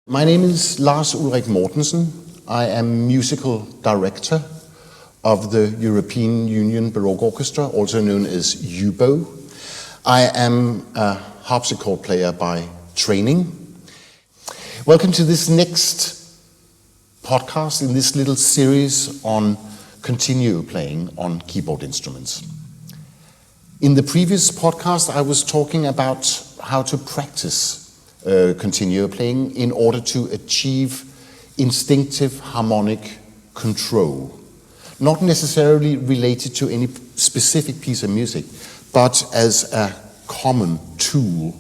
My name is Lars Ulrik Mortensen. I am musical director of the European Union Baroque Orchestra, also known as UBO. I am a harpsichord player by training. Welcome to this next podcast in this little series on continuo playing on keyboard instruments. In the previous podcast, I was talking about how to practice continuo playing in order to achieve instinctive harmonic control. Not necessarily related to any specific piece of music, but as a common tool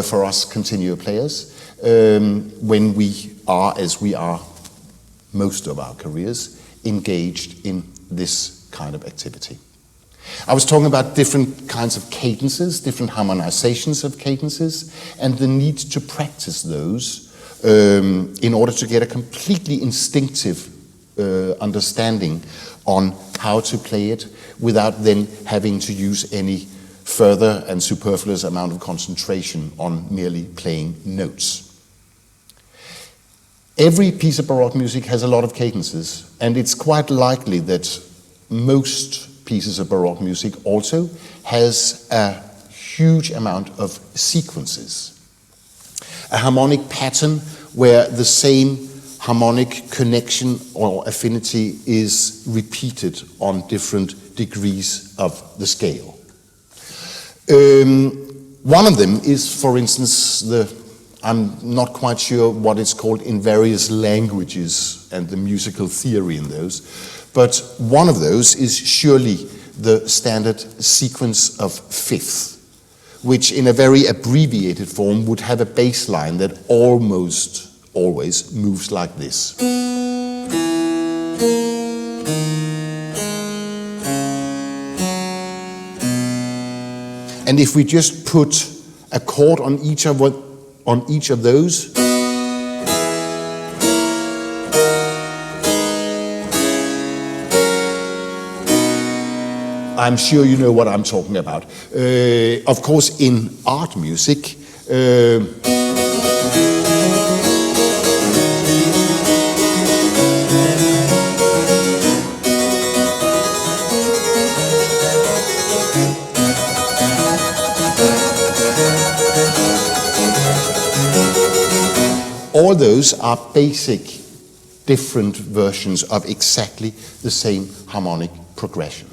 for us continuo players when we are, as we are most of our careers, engaged in this kind of activity. I was talking about different kinds of cadences, different harmonizations of cadences, and the need to practice those in order to get a completely instinctive understanding on how to play it without then having to use any further and superfluous amount of concentration on merely playing notes. Every piece of Baroque music has a lot of cadences, and it's quite likely that most pieces of Baroque music also has a huge amount of sequences. A harmonic pattern where the same harmonic connection or affinity is repeated on different degrees of the scale. One of them is, for instance, I'm not quite sure what it's called in various languages and the musical theory in those, but one of those is surely the standard sequence of fifth, which in a very abbreviated form would have a bass line that almost always moves like this. And if we just put a chord on each of those, I'm sure you know what I'm talking about. Of course, in art music, all those are basic different versions of exactly the same harmonic progression.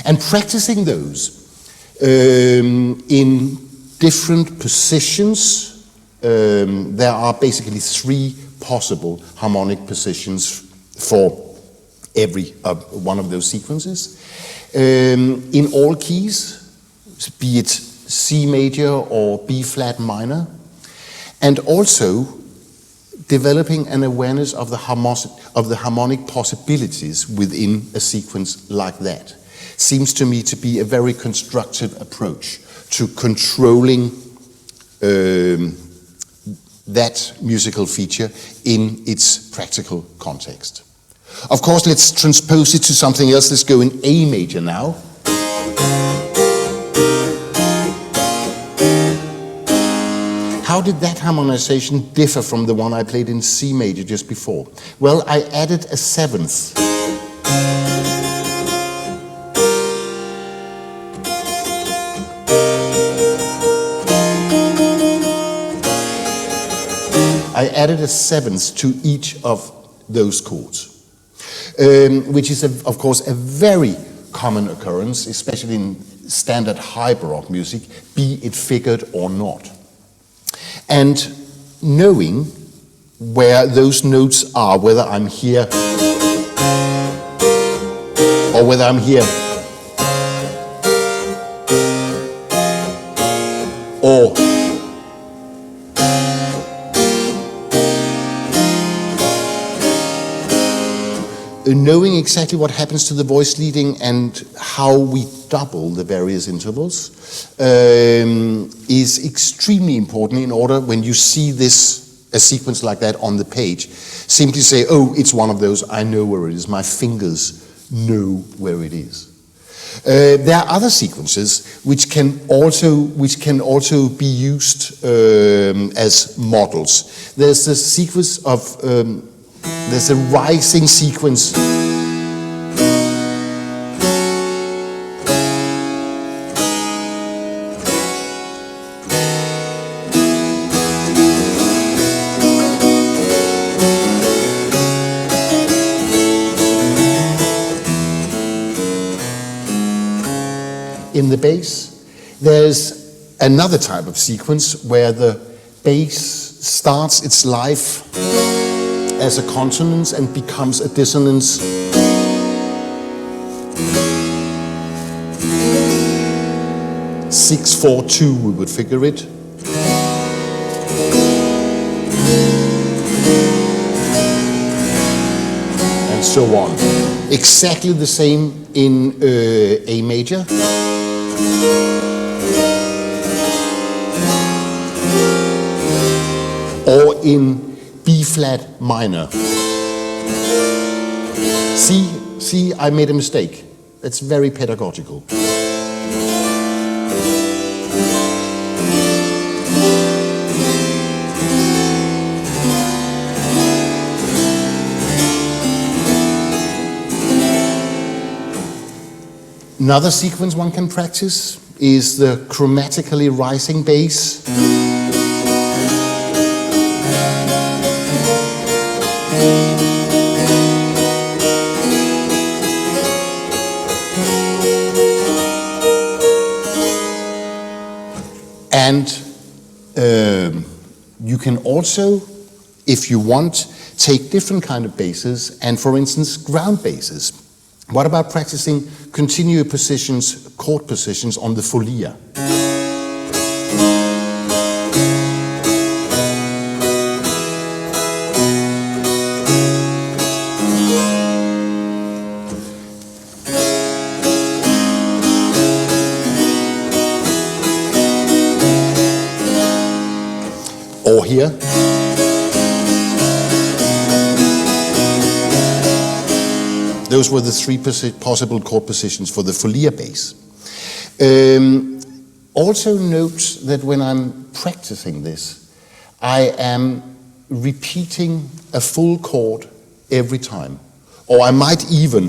And practicing those in different positions, there are basically three possible harmonic positions for every one of those sequences. In all keys, be it C major or B flat minor, and also developing an awareness of the harmonic possibilities within a sequence like that seems to me to be a very constructive approach to controlling that musical feature in its practical context. Of course, let's transpose it to something else. Let's go in A major now. How did that harmonization differ from the one I played in C major just before? Well, I added a seventh. I added a seventh to each of those chords, which is, of course, a very common occurrence, especially in standard high Baroque music, be it figured or not. And knowing where those notes are, whether I'm here or whether I'm here, or knowing exactly what happens to the voice leading and how we double the various intervals is extremely important in order, when you see a sequence like that on the page, simply say, oh, it's one of those, I know where it is, my fingers know where it is. There are other sequences which can also be used as models. There's the sequence of there's a rising sequence. In the bass, there's another type of sequence where the bass starts its life as a consonance and becomes a dissonance. Six, 4, 2, we would figure it. And so on. Exactly the same in A major. Or in B flat minor. See, I made a mistake. It's very pedagogical. Another sequence one can practice is the chromatically rising bass. And you can also, if you want, take different kind of basses and, for instance, ground basses. What about practicing continuo positions, chord positions on the folia? Or here. Those were the three possible chord positions for the folia bass. Also note that when I'm practicing this, I am repeating a full chord every time. Or I might even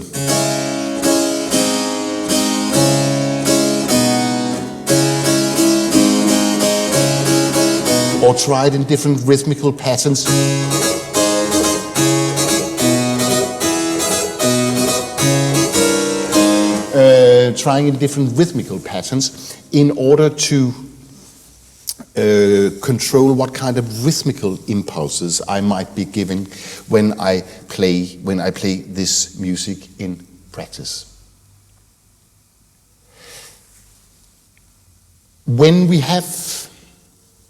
or try it in different rhythmical patterns. Trying in different rhythmical patterns in order to control what kind of rhythmical impulses I might be giving when I play this music in practice. When we have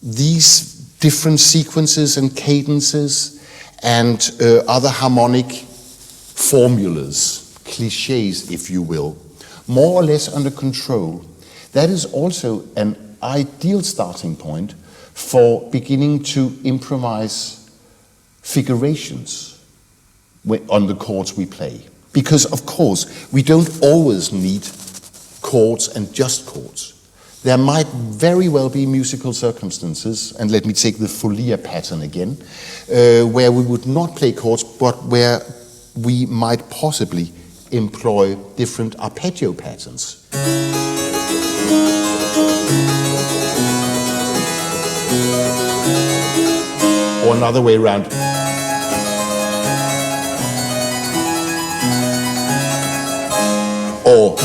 these different sequences and cadences and other harmonic formulas, cliches if you will, more or less under control, that is also an ideal starting point for beginning to improvise figurations on the chords we play. Because of course, we don't always need chords and just chords. There might very well be musical circumstances, and let me take the folia pattern again, where we would not play chords, but where we might possibly employ different arpeggio patterns. Or another way around. Or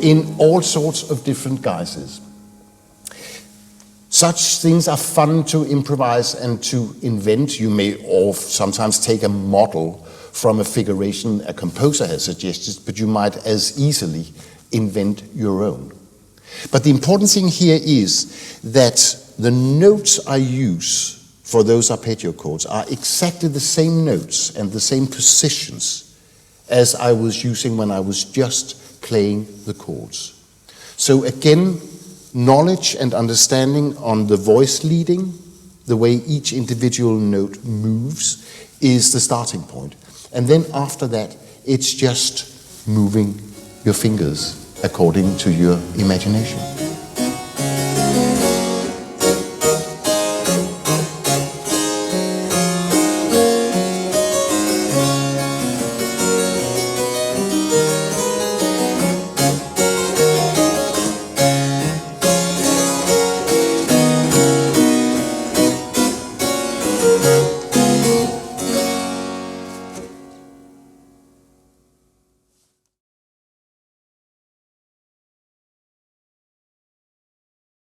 in all sorts of different guises. Such things are fun to improvise and to invent. You may sometimes take a model from a figuration a composer has suggested, but you might as easily invent your own. But the important thing here is that the notes I use for those arpeggio chords are exactly the same notes and the same positions as I was using when I was just playing the chords. So again, knowledge and understanding on the voice leading, the way each individual note moves, is the starting point. And then after that, it's just moving your fingers according to your imagination.